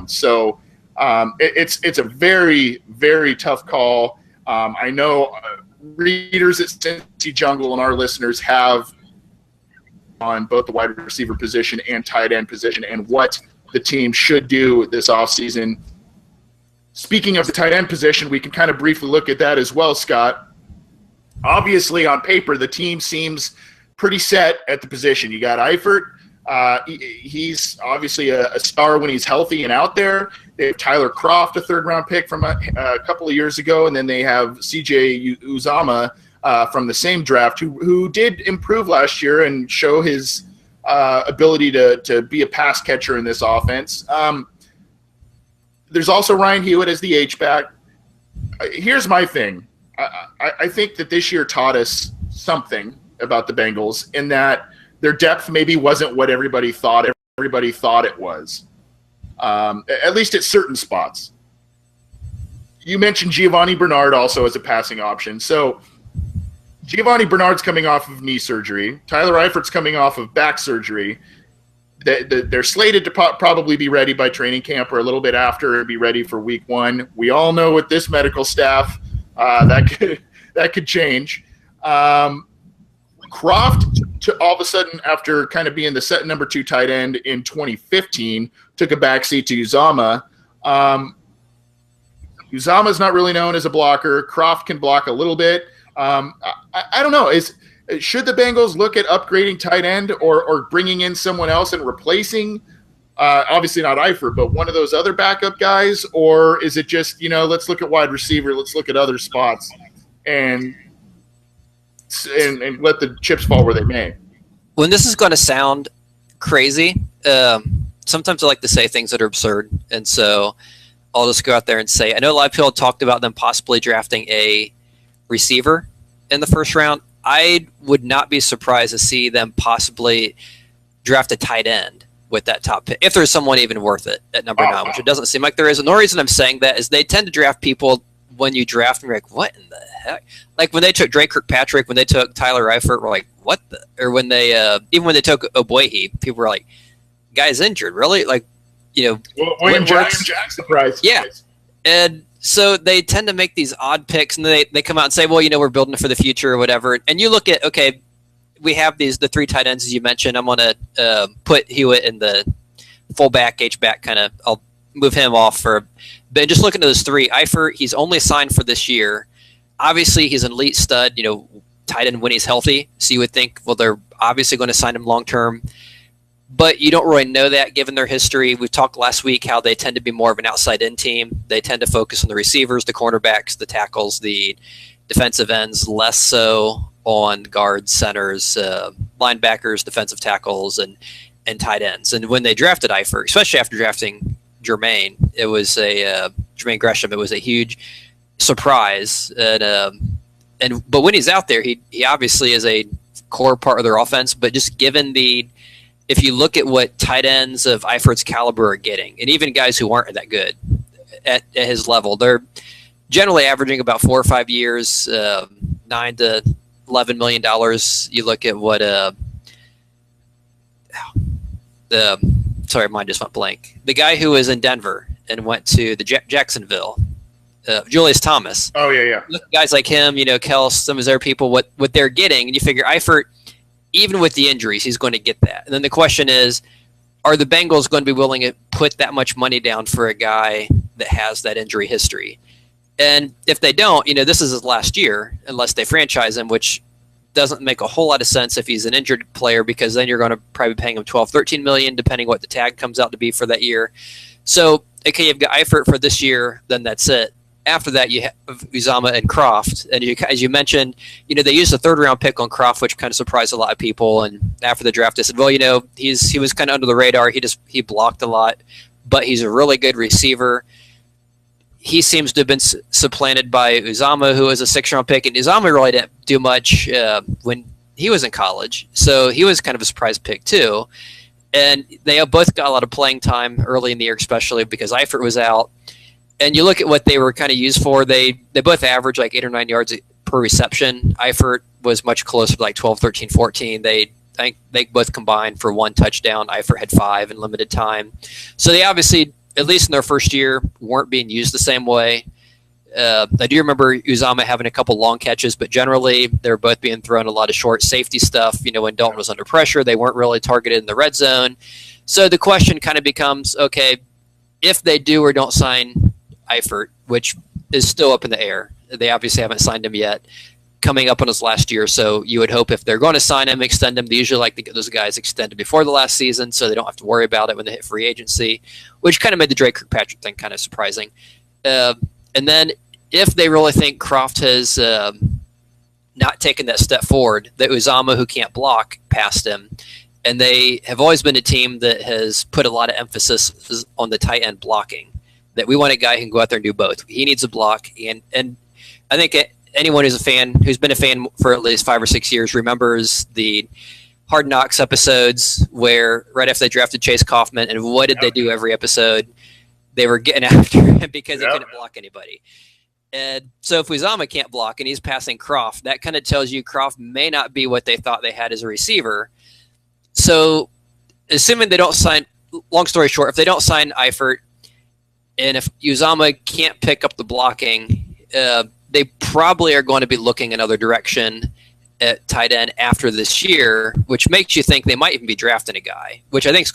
So it's a very, very tough call. I know readers at Cincy Jungle and our listeners have on both the wide receiver position and tight end position and what the team should do this offseason. Speaking of the tight end position, we can kind of briefly look at that as well, Scott. Obviously, on paper, the team seems pretty set at the position. You got Eifert. He's obviously a star when he's healthy and out there. They have Tyler Kroft, a third-round pick from a couple of years ago, and then they have C.J. Uzomah from the same draft, who did improve last year and show his ability to be a pass catcher in this offense. There's also Ryan Hewitt as the H-back. Here's my thing. I think that this year taught us something about the Bengals in that their depth maybe wasn't what everybody thought it was, at least at certain spots. You mentioned Giovanni Bernard also as a passing option. So Giovanni Bernard's coming off of knee surgery. Tyler Eifert's coming off of back surgery. They're slated to probably be ready by training camp or a little bit after and be ready for week 1. We all know with this medical staff that could change. Kroft, to all of a sudden, after kind of being the set number 2 tight end in 2015, took a backseat to Uzomah. Uzomah's not really known as a blocker. Kroft can block a little bit. I don't know. Should the Bengals look at upgrading tight end or bringing in someone else and replacing, obviously not Eifert, but one of those other backup guys? Or is it just, let's look at wide receiver, let's look at other spots and let the chips fall where they may? When this is going to sound crazy, sometimes I like to say things that are absurd. And so I'll just go out there and say, I know a lot of people talked about them possibly drafting a receiver in the first round. I would not be surprised to see them possibly draft a tight end with that top pick, if there's someone even worth it at number 9, which it doesn't seem like there is. And the reason I'm saying that is they tend to draft people when you draft them, you're like, what in the heck? Like when they took Drake Kirkpatrick, when they took Tyler Eifert, we're like, what the? Or when they, even when they took Obuehi, people were like, guy's injured, really? Like, William Jack's the prize. Yeah. And so they tend to make these odd picks, and they come out and say, well, we're building for the future or whatever. And you look at, okay, we have the 3 tight ends, as you mentioned. I'm going to put Hewitt in the fullback, H-back kind of. I'll move him off but just looking at those 3. Eifert, he's only signed for this year. Obviously, he's an elite stud, tight end when he's healthy. So you would think, well, they're obviously going to sign him long-term. But you don't really know that given their history. We talked last week how they tend to be more of an outside-in team. They tend to focus on the receivers, the cornerbacks, the tackles, the defensive ends, less so on guards, centers, linebackers, defensive tackles, and tight ends. And when they drafted Eifert, especially after drafting Jermaine, it was Jermaine Gresham. It was a huge surprise. But when he's out there, he obviously is a core part of their offense. But just given if you look at what tight ends of Eifert's caliber are getting, and even guys who aren't that good at his level, they're generally averaging about 4 or 5 years, $9 to $11 million. You look at what sorry, mine just went blank. The guy who was in Denver and went to the Jacksonville, Julius Thomas. Oh yeah. Guys like him, Kels, some of his other people, what they're getting, and you figure Eifert, even with the injuries, he's going to get that. And then the question is, are the Bengals going to be willing to put that much money down for a guy that has that injury history? And if they don't, this is his last year, unless they franchise him, which doesn't make a whole lot of sense if he's an injured player, because then you're going to probably be paying him $12-13 million, depending what the tag comes out to be for that year. So, okay, you've got Eifert for this year, then that's it. After that, you have Uzomah and Kroft. And as you mentioned, they used a 3rd-round pick on Kroft, which kind of surprised a lot of people. And after the draft, they said, well, he was kind of under the radar. He blocked a lot, but he's a really good receiver. He seems to have been supplanted by Uzomah, who was a 6th-round pick. And Uzomah really didn't do much when he was in college. So he was kind of a surprise pick, too. And they both got a lot of playing time early in the year, especially because Eifert was out. And you look at what they were kind of used for. They both averaged like 8 or 9 yards per reception. Eifert was much closer to like 12, 13, 14. I think they both combined for 1 touchdown. Eifert had 5 in limited time. So they obviously at least in their first year, weren't being used the same way. I do remember Uzama having a couple long catches, but generally they were both being thrown a lot of short safety stuff. When Dalton was under pressure, they weren't really targeted in the red zone. So the question kind of becomes, okay, if they do or don't sign Eifert, which is still up in the air, they obviously haven't signed him yet, coming up on his last year. So you would hope if they're going to sign him, extend him. They usually like to get those guys extended before the last season so they don't have to worry about it when they hit free agency, which kind of made the Drake Kirkpatrick thing kind of surprising. And then if they really think Croft has not taken that step forward, that Uzama, who can't block, passed him, and they have always been a team that has put a lot of emphasis on the tight end blocking, that we want a guy who can go out there and do both. He needs a block, and I think anyone who's been a fan for at least 5 or 6 years remembers the Hard Knocks episodes where right after they drafted Chase Kaufman, and what did they do every episode? They were getting after him because he couldn't block anybody. And so if Uzama can't block and he's passing Croft, that kind of tells you Croft may not be what they thought they had as a receiver. So assuming they don't sign, long story short, if they don't sign Eifert, and if Uzama can't pick up the blocking, they probably are going to be looking another direction at tight end after this year, which makes you think they might even be drafting a guy, which I think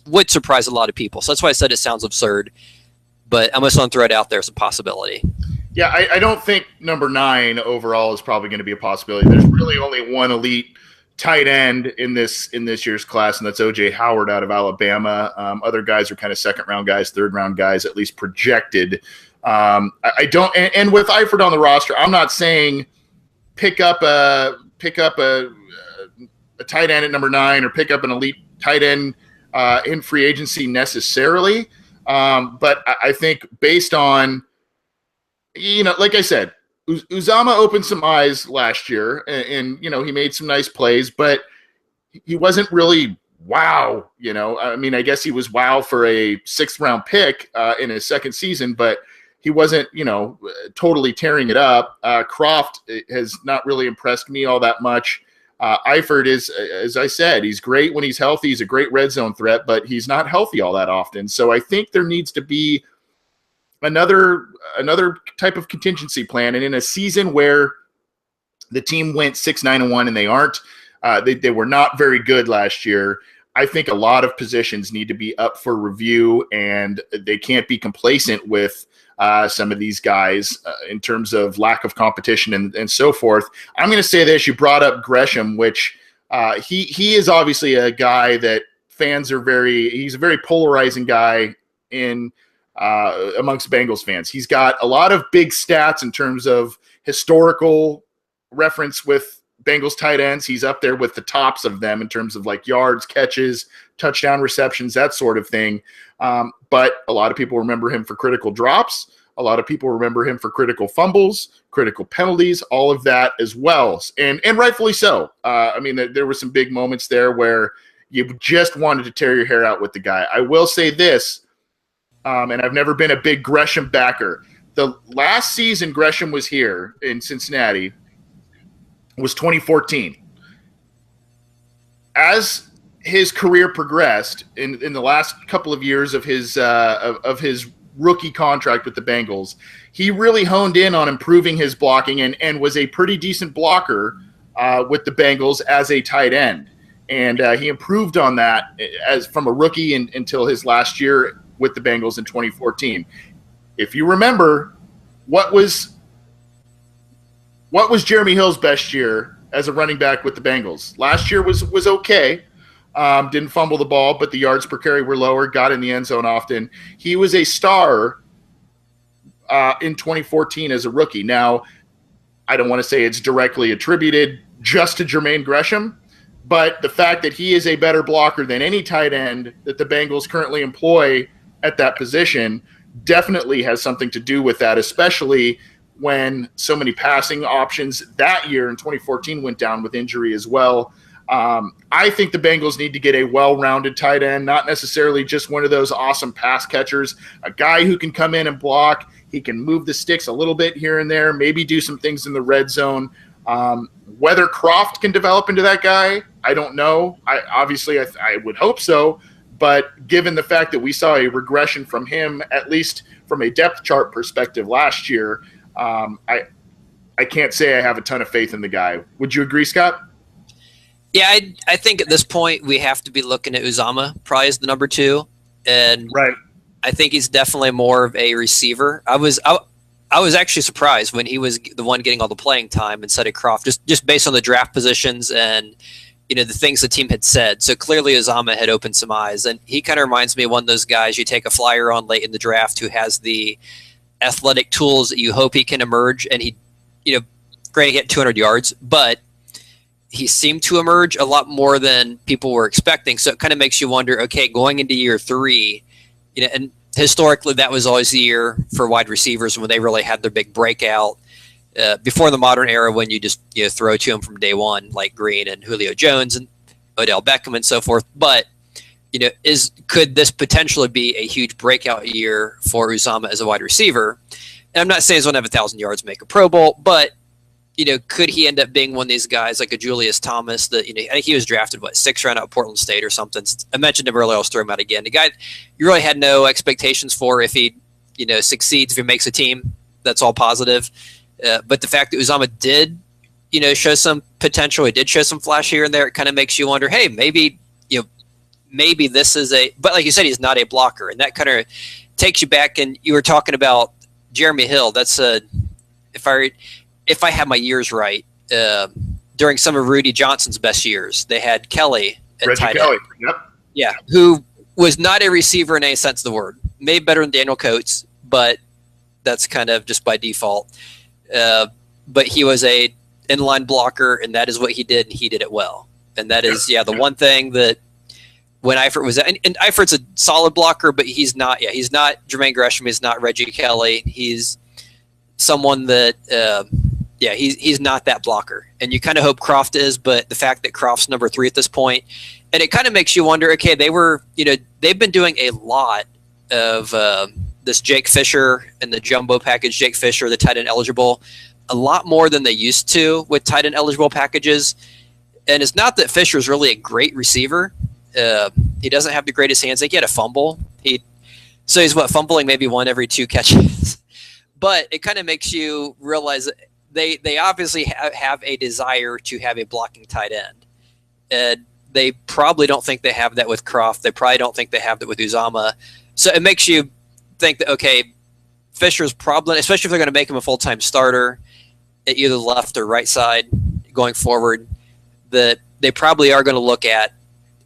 would surprise a lot of people. So that's why I said it sounds absurd, but I'm just going to throw it out there as a possibility. Yeah, I don't think number 9 overall is probably going to be a possibility. There's really only one elite tight end in this year's class, and that's O.J. Howard out of Alabama. Other guys are kind of second-round guys, third-round guys, at least projected. I don't, and with Eifert on the roster, I'm not saying pick up a tight end at number 9 or pick up an elite tight end in free agency necessarily. But I think based on, like I said, Uzama opened some eyes last year, and he made some nice plays, but he wasn't really wow. I mean, I guess he was wow for a 6th-round pick in his second season, but he wasn't, totally tearing it up. Croft has not really impressed me all that much. Eifert is, as I said, he's great when he's healthy. He's a great red zone threat, but he's not healthy all that often. So I think there needs to be another type of contingency plan. And in a season where the team went 6-9-1 and they aren't, they were not very good last year, I think a lot of positions need to be up for review, and they can't be complacent with some of these guys in terms of lack of competition and so forth. I'm going to say this. You brought up Gresham, which he is obviously a guy that fans are he's a very polarizing guy amongst Bengals fans. He's got a lot of big stats in terms of historical reference with Bengals tight ends. He's up there with the tops of them in terms of like yards, catches, touchdown receptions, that sort of thing. But a lot of people remember him for critical drops. A lot of people remember him for critical fumbles, critical penalties, all of that as well. And rightfully so. I mean, there were some big moments there where you just wanted to tear your hair out with the guy. I will say this, and I've never been a big Gresham backer. The last season Gresham was here in Cincinnati was 2014. As his career progressed in the last couple of years of his rookie contract with the Bengals, he really honed in on improving his blocking and was a pretty decent blocker with the Bengals as a tight end. And he improved on that as from a rookie until his last year with the Bengals in 2014. If you remember, what was Jeremy Hill's best year as a running back with the Bengals? Last year was okay. Didn't fumble the ball, but the yards per carry were lower, got in the end zone often. He was a star in 2014 as a rookie. Now, I don't want to say it's directly attributed just to Jermaine Gresham, but the fact that he is a better blocker than any tight end that the Bengals currently employ at that position definitely has something to do with that, especially when so many passing options that year in 2014 went down with injury as well. I think the Bengals need to get a well-rounded tight end, not necessarily just one of those awesome pass catchers, a guy who can come in and block. He can move the sticks a little bit here and there, maybe do some things in the red zone. Whether Croft can develop into that guy, I don't know. I would hope so, But given the fact that we saw a regression from him, at least from a depth chart perspective last year, I can't say I have a ton of faith in the guy. Would you agree, Scott? Yeah, I think at this point we have to be looking at Uzama probably as the number 2, and right. I think he's definitely more of a receiver. I was actually surprised when he was the one getting all the playing time instead of Croft, just based on the draft positions and the things the team had said. So clearly Uzama had opened some eyes, and he kind of reminds me of one of those guys you take a flyer on late in the draft who has the athletic tools that you hope he can emerge, and he, granted, he hit 200 yards, but he seemed to emerge a lot more than people were expecting. So it kind of makes you wonder, okay, going into year 3, and historically that was always the year for wide receivers when they really had their big breakout. Before the modern era, when you just throw to them from day one, like Green and Julio Jones and Odell Beckham and so forth. But could this potentially be a huge breakout year for Uzama as a wide receiver? And I'm not saying he's going to have 1,000 yards, make a Pro Bowl, but could he end up being one of these guys like a Julius Thomas that, I think he was drafted, 6th round out of Portland State or something. I mentioned him earlier, I'll throw him out again. The guy you really had no expectations for if he, succeeds, if he makes a team, that's all positive. But the fact that Uzama did, show some potential, he did show some flash here and there, it kind of makes you wonder, hey, maybe this is but like you said, he's not a blocker. And that kind of takes you back, and you were talking about Jeremy Hill. That's if I have my years right, during some of Rudy Johnson's best years, they had Kelly at Reggie tight Kelly. end. Yep. Yeah, who was not a receiver in any sense of the word. Made better than Daniel Coates, but that's kind of just by default. But he was a inline blocker, and that is what he did, and he did it well. And that is, the one thing that when Eifert was – and Eifert's a solid blocker, but he's not Jermaine Gresham. He's not Reggie Kelly. He's someone that he's not that blocker. And you kind of hope Croft is, but the fact that Croft's number 3 at this point, and it kind of makes you wonder, okay, they were – they've been doing a lot of this Jake Fisher and the jumbo package, Jake Fisher, the tight end eligible, a lot more than they used to with tight end eligible packages. And it's not that Fisher's really a great receiver. He doesn't have the greatest hands. Like, he had a fumble. So he's fumbling maybe 1 every 2 catches. But it kind of makes you realize that they obviously have a desire to have a blocking tight end. And they probably don't think they have that with Croft. They probably don't think they have that with Uzama. So it makes you think that, okay, Fisher's probably, especially if they're going to make him a full-time starter at either the left or right side going forward, that they probably are going to look at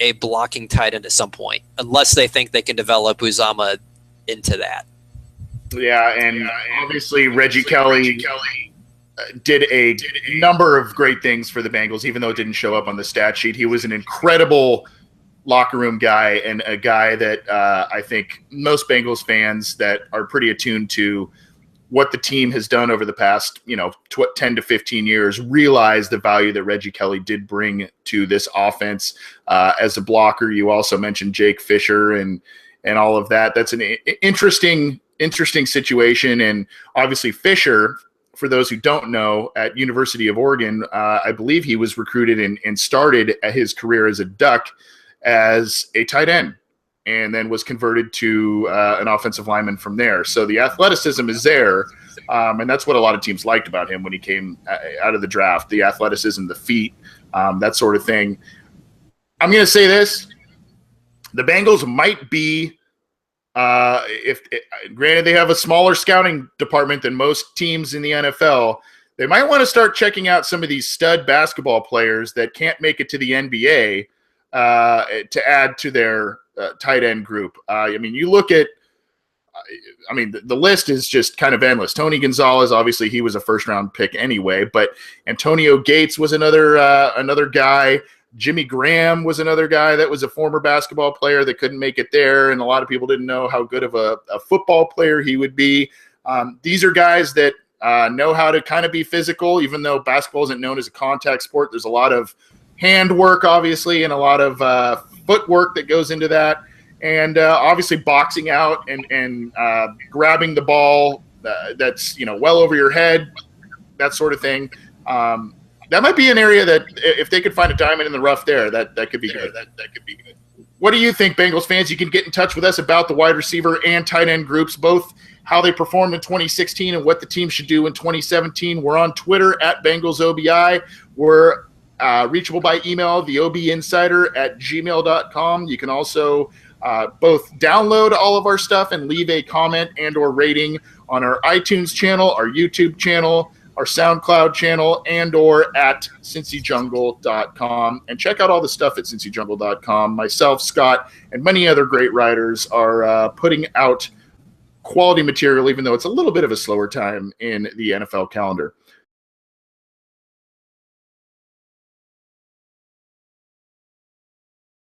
a blocking tight end at some point, unless they think they can develop Uzama into that. Yeah, and obviously Reggie Kelly did a number of great things for the Bengals, even though it didn't show up on the stat sheet. He was an incredible locker room guy, and a guy that I think most Bengals fans that are pretty attuned to what the team has done over the past 10 to 15 years realize the value that Reggie Kelly did bring to this offense as a blocker. You also mentioned Jake Fisher and all of that. That's an interesting situation. And obviously Fisher, for those who don't know, at University of Oregon, I believe he was recruited and started his career as a Duck as a tight end, and then was converted to an offensive lineman from there. So the athleticism is there, and that's what a lot of teams liked about him when he came out of the draft, the athleticism, the feet, that sort of thing. I'm going to say this. The Bengals might be, granted they have a smaller scouting department than most teams in the NFL, they might want to start checking out some of these stud basketball players that can't make it to the NBA to add to their tight end group. You look at, the list is just kind of endless. Tony Gonzalez, obviously he was a first-round pick anyway, but Antonio Gates was another guy. Jimmy Graham was another guy that was a former basketball player that couldn't make it there, and a lot of people didn't know how good of a football player he would be. These are guys that know how to kind of be physical, even though basketball isn't known as a contact sport. There's a lot of hand work, obviously, and a lot of footwork that goes into that. And obviously boxing out and grabbing the ball that's well over your head, that sort of thing. That might be an area that if they could find a diamond in the rough there, that could be good. That could be good. what do you think, Bengals fans? You can get in touch with us about the wide receiver and tight end groups, both how they performed in 2016 and what the team should do in 2017. We're on Twitter at BengalsOBI. We're reachable by email, theobinsider@gmail.com. You can also both download all of our stuff and leave a comment and or rating on our iTunes channel, our YouTube channel, our SoundCloud channel, and or at cincyjungle.com. And check out all the stuff at cincyjungle.com. Myself, Scott, and many other great writers are putting out quality material, even though it's a little bit of a slower time in the NFL calendar.